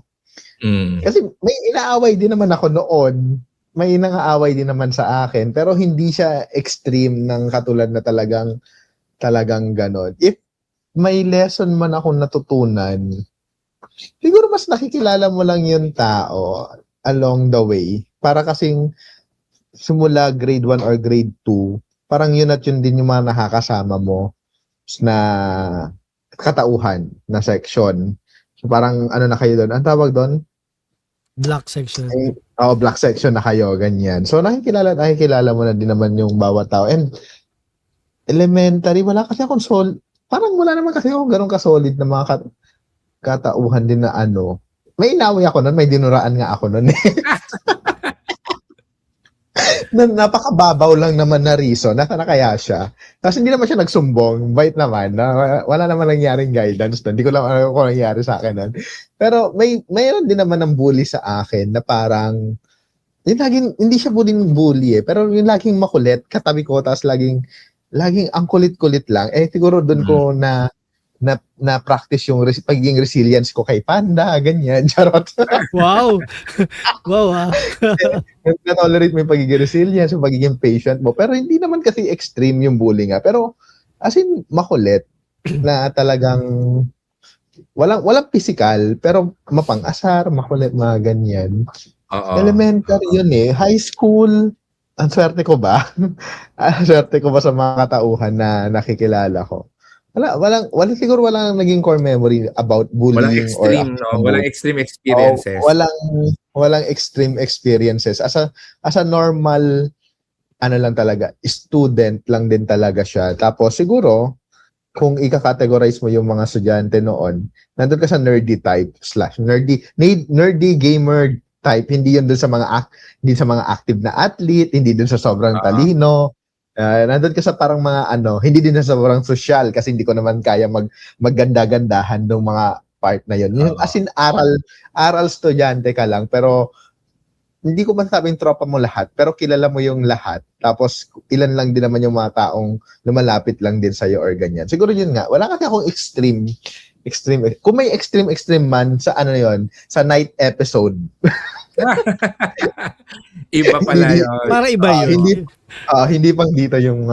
Kasi may inaaway din naman ako noon. May inaaway din naman sa akin, pero hindi siya extreme ng katulad na talagang ganon. If may lesson man ako natutunan, siguro mas nakikilala mo lang yung tao along the way. Para kasing simula grade 1 or grade 2, parang yun at yun din yung mga nakakasama mo na katauhan na section. So parang ano na kayo doon? Ang tawag doon? Black section. Black section na kayo, ganyan. So nakikilala mo na din naman yung bawat tao. And elementary, wala kasi akong parang wala naman kasi akong ganun ka-solid na mga katauhan din na ano. May inaway ako nun, may dinuraan nga ako nun. Napakababaw lang naman na reason. Nasaan na kaya siya? Tapos hindi naman siya nagsumbong. Bait naman. Wala naman nangyaring guidance doon. Hindi ko lang alam kung nangyari sa akin nun. Pero mayroon din naman ng bully sa akin na parang yung laging, hindi siya bully pero yung laging makulit, katabi ko, tapos laging ang kulit-kulit lang. Siguro doon ko na practice yung pagiging resilience ko kay Panda, ganyan, charot. Wow. Wow. Na-tolerate mo yung pagiging resilience, yung pagiging patient mo. Pero hindi naman kasi extreme yung bullying nga. Pero as in, makulit na talagang walang physical, pero mapang-asar, makulit, mga ganyan. Elementary yun eh. High school, ang swerte ko ba? Ang swerte ko ba sa mga katauhan na nakikilala ko? Siguro walang naging core memory about bullying. Walang extreme, no? Walang extreme experiences. Walang extreme experiences. As a normal, ano lang talaga, student lang din talaga siya. Tapos siguro, kung ika-categorize mo yung mga estudyante noon, nandun ka sa nerdy type / nerdy gamer type. Hindi yun dun sa hindi sa mga active na athlete, hindi dun sa sobrang talino. Nandun ka sa parang mga hindi din sa sobrang social kasi hindi ko naman kaya magganda-gandahan ng mga part na yun. Yung as in aral estudyante ka lang, pero hindi ko masabing tropa mo lahat, pero kilala mo yung lahat. Tapos ilan lang din naman yung mga taong lumalapit lang din sa'yo or ganyan. Siguro yun nga, wala kasi akong extreme. Kung may extreme man sa sa night episode. Iba pala yun. Para iba yun. Hindi pang dito yung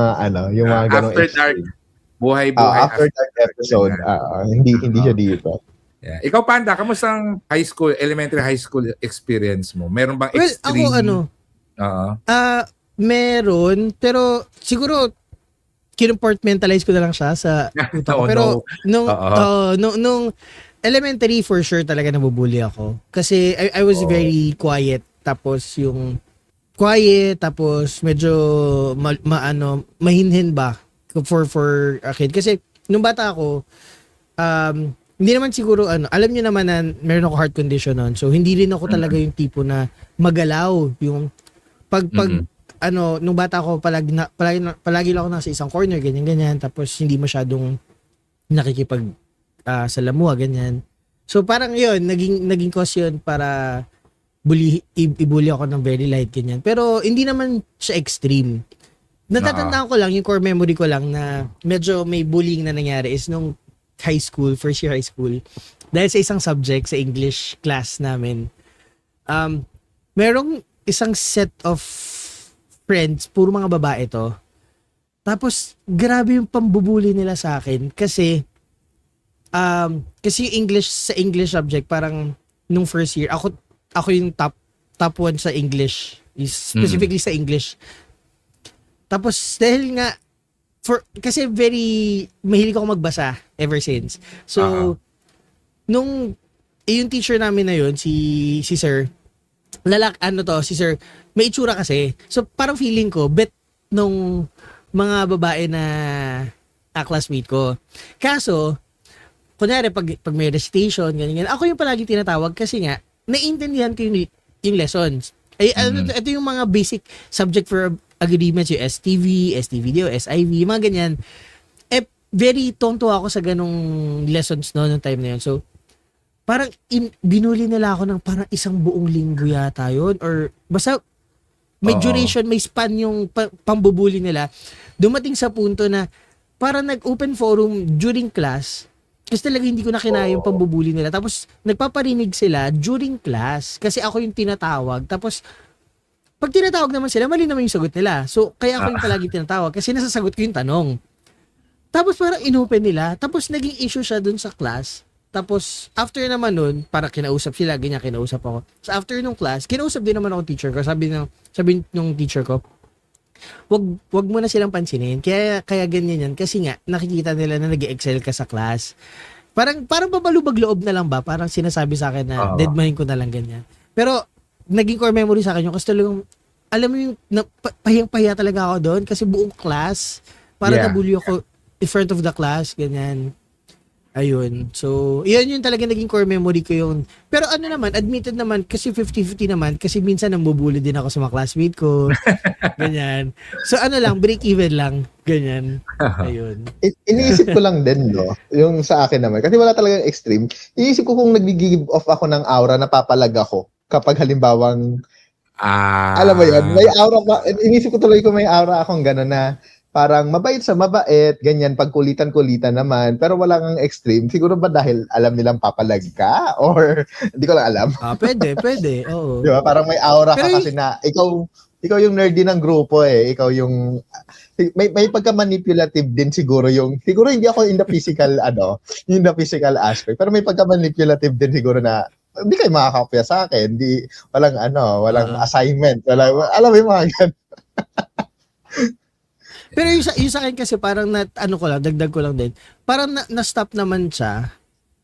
yung mga ganong After dark. Buhay-buhay. After dark episode. Hindi siya dito. Yeah. Ikaw, Panda, kamusta ang elementary high school experience mo? Meron bang extreme? Well, ako meron, pero siguro kinompartmentalize ko na lang siya sa utak ko. Pero nung elementary, for sure talaga nabubully ako. Kasi I was very quiet. Tapos yung quiet, tapos medyo mahinhin ba for a kid. Kasi nung bata ako, hindi naman siguro alam niyo naman na meron ako heart condition noon. So hindi rin ako talaga yung tipo na magalaw, yung pag nung bata ako palagi lang ako nasa isang corner ganyan tapos hindi masyadong nakikipag salamuha ganyan. So parang 'yun, naging cause 'yun para ibully ako ng very light ganyan. Pero hindi naman siya extreme. Natatandaan ko lang, yung core memory ko lang na medyo may bullying na nangyari is nung first year high school. Dahil sa isang subject sa English class namin, merong isang set of friends, puro mga babae to. Tapos, grabe yung pambubuli nila sa akin kasi yung sa English subject, parang nung first year, ako yung top 1 sa English, specifically sa English. Tapos, dahil nga, kasi very mahilig ako magbasa ever since. So, yung teacher namin na yun, si Sir, si Sir, may itsura kasi. So, parang feeling ko, bet nung mga babae na classmate ko. Kaso, kunyari, pag may recitation, ganyan, ako yung palagi tinatawag kasi nga, naiintindihan ko yung lessons. Ito yung mga basic subject for agreements, yung STV, STVDO, SIV, mga ganyan. Very tonto ako sa ganong lessons noong time na yun. So, parang binuli nila ako ng parang isang buong linggo yata yun. Or basta may duration, may span yung pambubuli nila. Dumating sa punto na parang nag-open forum during class kasi talaga hindi ko na kinaya yung pambubuli nila. Tapos, nagpaparinig sila during class kasi ako yung tinatawag. Tapos, pag tinatawag naman sila, mali naman yung sagot nila. So, kaya ako yung palagi tinatawag kasi nasasagot ko yung tanong. Tapos parang inopen nila. Tapos naging issue siya dun sa class. Tapos, after naman nun, parang kinausap sila, ganyan, kinausap ako. So, after nung class, kinausap din naman ako teacher ko. Sabi nung teacher ko, wag mo na silang pansinin. Kaya ganyan yan. Kasi nga, nakikita nila na nag-excel ka sa class. Parang babalubag loob na lang ba? Parang sinasabi sa akin na Oo. deadmine ko na lang ganyan. Pero naging core memory sa akin yung kasi talagang alam mo yung pahiyang-pahiya talaga ako doon kasi buong class para Yeah. nabully ako in front of the class, ganyan. Ayun. So, yun yung talaga naging core memory ko yun. Pero ano naman, admitted naman, kasi 50-50 naman, kasi minsan nambubuli din ako sa mga classmate ko. Ganyan. So, ano lang, break even lang. Ganyan. Ayun. Iniisip ko lang din, no? Yung sa akin naman. Kasi wala talagang extreme. Iniisip ko kung nag-give off ako ng aura, napapalag ako. Kapag halimbawang, alam mo yun, may aura pa. Iniisip ko tuloy kung may aura akong gano'n na parang mabait sa mabait, ganyan, pagkulitan-kulitan naman, pero wala kang extreme. Siguro ba dahil alam nilang papalag ka? Or, hindi ko lang alam. Pwede. Oo. Di ba? Parang may aura ka Pero kasi na, ikaw yung nerdy ng grupo eh. Ikaw yung, may pagka-manipulative din siguro hindi ako in the physical, in the physical aspect, pero may pagka-manipulative din siguro na, hindi kayo makakopya sa akin, walang assignment, alam mo yung mga ganun. Pero yung sa akin kasi parang dagdag ko lang din. Parang na-stop naman siya.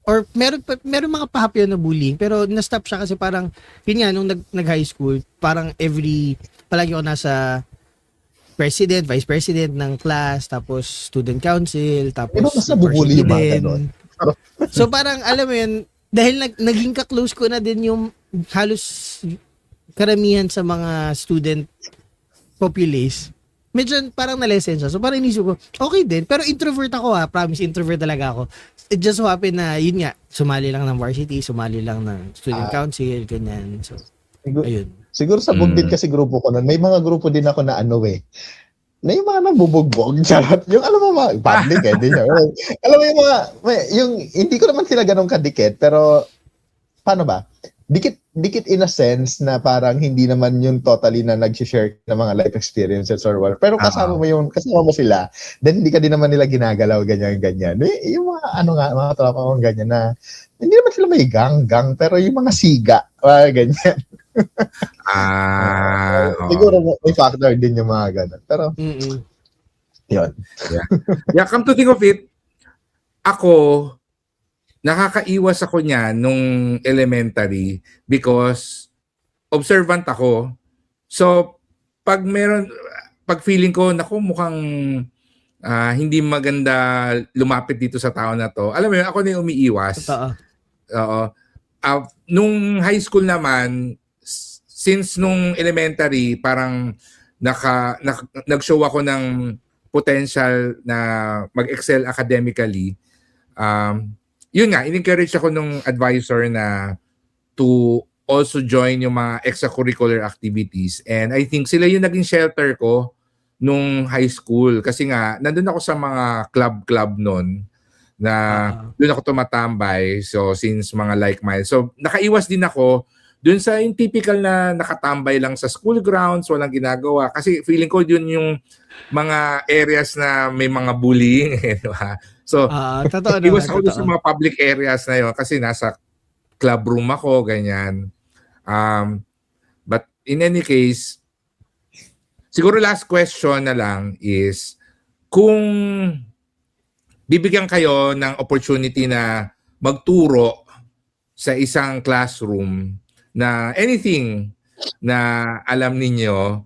Or meron mga pahapyaw na bullying, pero na-stop siya kasi parang, yun nga, nung nag-high school, parang palagi ako nasa president, vice president ng class, tapos student council, tapos Diba mas nabubuli yung mga president. ganon? So parang, alam mo yun, dahil naging ka-close ko na din yung halos karamihan sa mga student populace, medyo parang na-lessen siya. So parang inisip ko, okay din. Pero introvert ako promise, introvert talaga ako. It just so happen na, yun nga, sumali lang ng varsity, sumali lang ng student council, ganyan. So, ayun. Siguro sabog din kasi grupo ko nun. May mga grupo din ako na na yung mga nabubugbog. Charot. Yung alam mo mga, public din siya. Alam mo yung yung, hindi ko naman sila ganun kadikit, pero, paano ba? Dikit in a sense na parang hindi naman yung totally na nag-share ng mga life experiences or what. Pero kasama mo sila, then hindi ka din naman nila ginagalaw, ganyan. Yung mga, mga tropa ko ganyan na, hindi naman sila may gang, pero yung mga siga, ganyan. Siguro may factor din yung mga ganun. Pero, yun. Yeah, come to think of it, ako, nakakaiwas ako niya nung elementary because observant ako. So, pag feeling ko, naku, mukhang hindi maganda lumapit dito sa tao na to, alam mo yun, ako na yung umiiwas. Totoo. Oo. Nung high school naman, since nung elementary, parang nag-show ako ng potential na mag-excel academically. Yun nga, in-encourage ako nung advisor na to also join yung mga extracurricular activities. And I think sila yung naging shelter ko nung high school. Kasi nga, nandun ako sa mga club nun na doon ako tumatambay. So, since mga like-minded. So, nakaiwas din ako dun sa yung typical na nakatambay lang sa school grounds, walang ginagawa. Kasi feeling ko yun yung mga areas na may mga bullying. Diba? So, iwas ako sa mga public areas na yun kasi nasa club room ako, ganyan. But in any case, siguro last question na lang is, kung bibigyan kayo ng opportunity na magturo sa isang classroom na anything na alam ninyo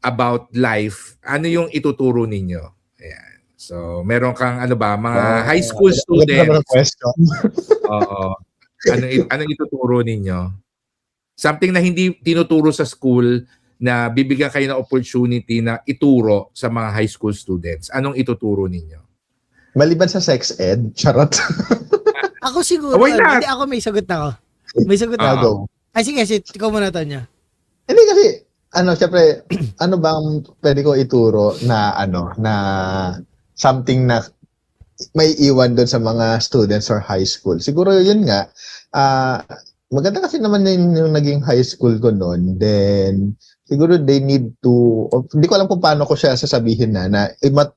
about life, ano yung ituturo ninyo? Ayan. So, meron kang mga high school students. Oo. Anong ituturo ninyo? Something na hindi tinuturo sa school na bibigyan kayo ng opportunity na ituro sa mga high school students. Anong ituturo ninyo? Maliban sa sex ed, charot. Ako siguro, hindi ako may sagot na ako. May sagot na ako. Ay, sige, ikaw muna, Tonya. Hindi kasi, syempre, ano bang pwede ko ituro na, na something na may iwan doon sa mga students or high school. Siguro yun nga, maganda kasi naman yung naging high school ko noon. Then, siguro they need to, hindi ko alam kung paano ko siya sasabihin na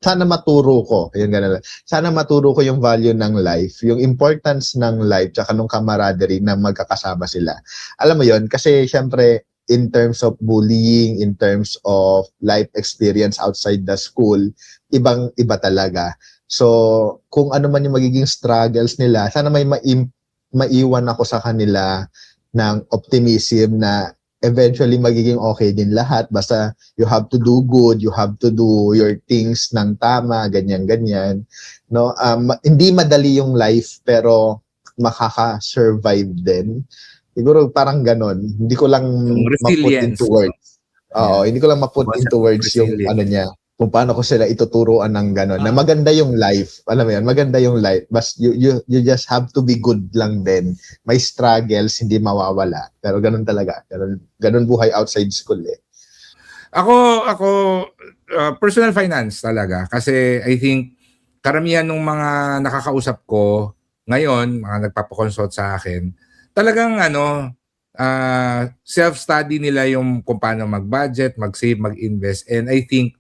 sana maturo ko, yun ganun lang. Sana maturo ko yung value ng life, yung importance ng life, tsaka nung camaraderie na magkakasama sila. Alam mo yun, kasi syempre, in terms of bullying, in terms of life experience outside the school, ibang-iba talaga. So, kung ano man yung magiging struggles nila, sana may maiwan ako sa kanila ng optimism na eventually magiging okay din lahat. Basta you have to do good, you have to do your things ng tama, ganyan-ganyan. No? Hindi madali yung life, pero makaka-survive din. Siguro parang ganon. Hindi ko lang Yung ma-put resilience. into words. Oo, hindi ko lang ma-put Concept into of words yung resilience. ano niya, kung paano ko sila ituturuan ng ganon. Na maganda yung life. Alam mo yan, maganda yung life. But you just have to be good lang din. May struggles, hindi mawawala. Pero ganon talaga. Ganon buhay outside school eh. Ako personal finance talaga kasi I think karamihan ng mga nakakausap ko ngayon, mga nagpapakonsult sa akin, talagang self-study nila yung kung paano mag-budget, mag-save, mag-invest. And I think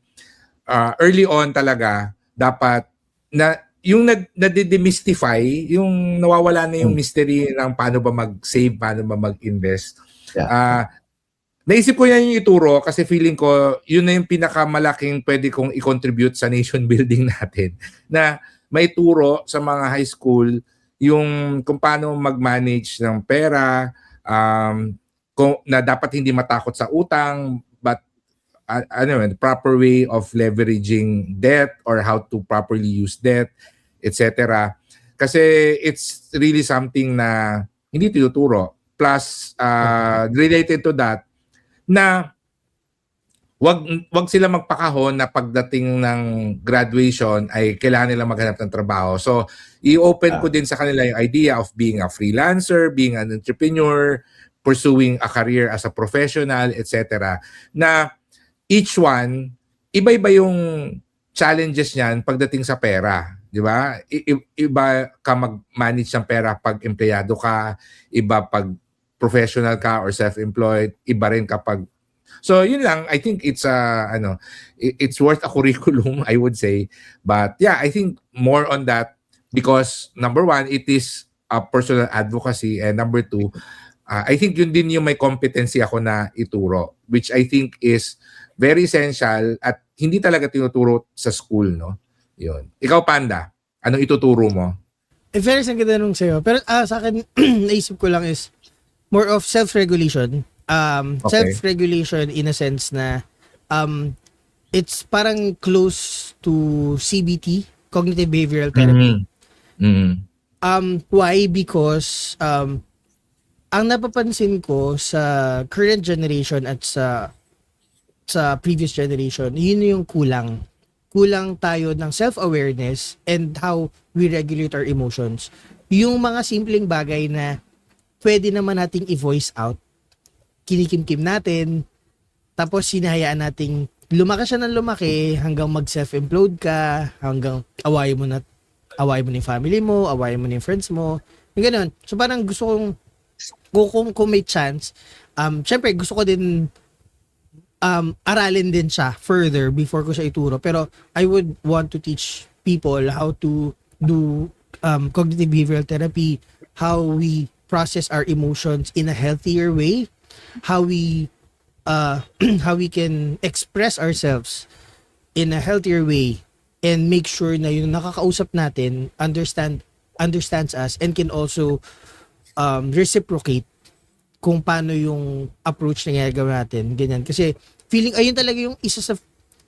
early on talaga dapat na yung nadidemystify, yung nawawala na yung mystery ng paano ba mag-save, paano ba mag-invest. Yeah. Naisip ko yan yung ituro kasi feeling ko yun na yung pinakamalaking pwede kong i-contribute sa nation building natin. Na may turo sa mga high school yung kung paano mag-manage ng pera, kung na dapat hindi matakot sa utang, but the proper way of leveraging debt or how to properly use debt, etc. Kasi it's really something na hindi tinuturo. Plus, related to that, na wag sila magpakahon na pagdating ng graduation ay kailangan nila maghanap ng trabaho. So, i-open ko din sa kanila yung idea of being a freelancer, being an entrepreneur, pursuing a career as a professional, etc. Na each one, iba-iba yung challenges niyan pagdating sa pera. Di ba? Iba ka mag-manage ng pera pag empleyado ka, iba pag professional ka or self-employed, iba rin kapag. So yun lang, I think it's it's worth a curriculum, I would say. But yeah, I think more on that because number one, it is a personal advocacy, and number two, I think yun din yung may competency ako na ituro, which I think is very essential at hindi talaga tinuturo sa school, no? Yun. Ikaw, Panda, anong ituturo mo? In fairness, ang ganda nung sa'yo. Pero sa akin, naisip ko lang is more of self-regulation. Okay. Self-regulation in a sense na it's parang close to CBT, cognitive behavioral therapy. Why? Because ang napapansin ko sa current generation at sa previous generation, yun yung kulang. Kulang tayo ng self-awareness and how we regulate our emotions. Yung mga simpleng bagay na pwede naman nating i-voice out, kinikimkim natin, tapos sinahayaan nating lumaki siya ng lumaki hanggang mag-self-implode ka, hanggang awayin mo yung family mo, awayin mo na yung friends mo, yung ganun. So parang gusto kung may chance, syempre gusto ko din aralin din siya further before ko siya ituro. Pero I would want to teach people how to do cognitive behavioral therapy, how we process our emotions in a healthier way, how we can express ourselves in a healthier way, and make sure na yung nakakausap natin understands us and can also reciprocate kung paano yung approach na ginagawa natin, ganyan. Kasi feeling ayun talaga yung isa sa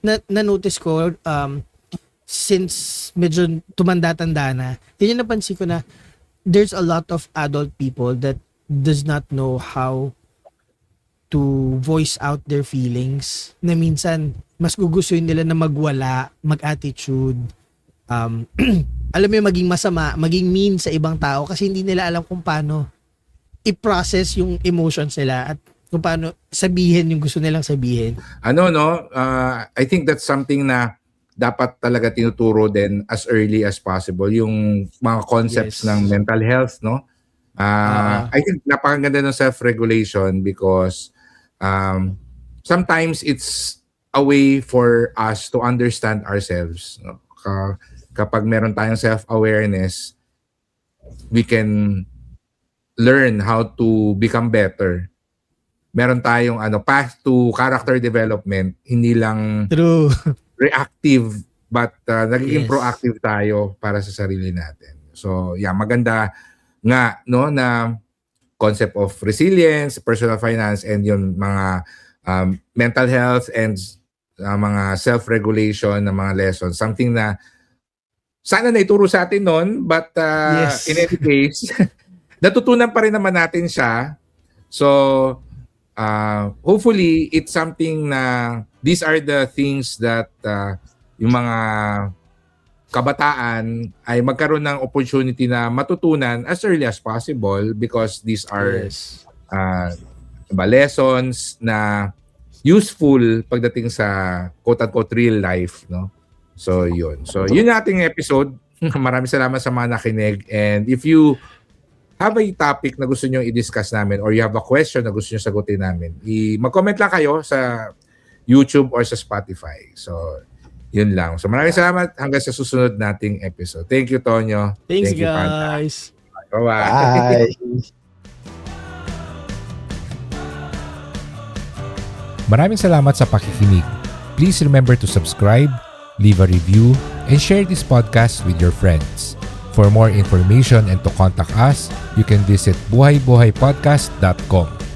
na-notice ko since medyo tumanda-tanda na, yun yung napansin ko na there's a lot of adult people that does not know how to voice out their feelings, na minsan mas gugustuhin nila na magwala, mag-attitude, alam mo yung maging masama, maging mean sa ibang tao kasi hindi nila alam kung paano i-process yung emotions nila at kung paano sabihin yung gusto nilang sabihin. I think that's something na dapat talaga tinuturo din as early as possible yung mga concepts ng mental health, no? I think napakaganda ng self-regulation because sometimes it's a way for us to understand ourselves, no? Kapag meron tayong self-awareness, we can learn how to become better meron tayong path to character development, hindi lang True. reactive but nagiging Yes. proactive tayo para sa sarili natin. So, yeah, maganda nga no na concept of resilience, personal finance, and yung mga mental health and mga self-regulation na mga lessons. Something na sana naituro sa atin noon, but Yes. in any case, natutunan pa rin naman natin siya. So, hopefully, it's something na these are the things that yung mga kabataan ay magkaroon ng opportunity na matutunan as early as possible because these are Yes. lessons na useful pagdating sa quote-unquote real life, no? So, yun. So, yun yung ating episode. Maraming salamat sa mga nakinig. And if you have a topic na gusto nyo i-discuss namin or you have a question na gusto nyo sagutin namin, mag-comment lang kayo sa YouTube or sa Spotify. So, yun lang. So, maraming salamat hanggang sa susunod nating episode. Thank you, Tonyo. Thanks, Thank you, Panta. guys. Bye-bye. Bye. Maraming salamat sa pakikinig. Please remember to subscribe, leave a review, and share this podcast with your friends. For more information and to contact us, you can visit buhaybuhaypodcast.com.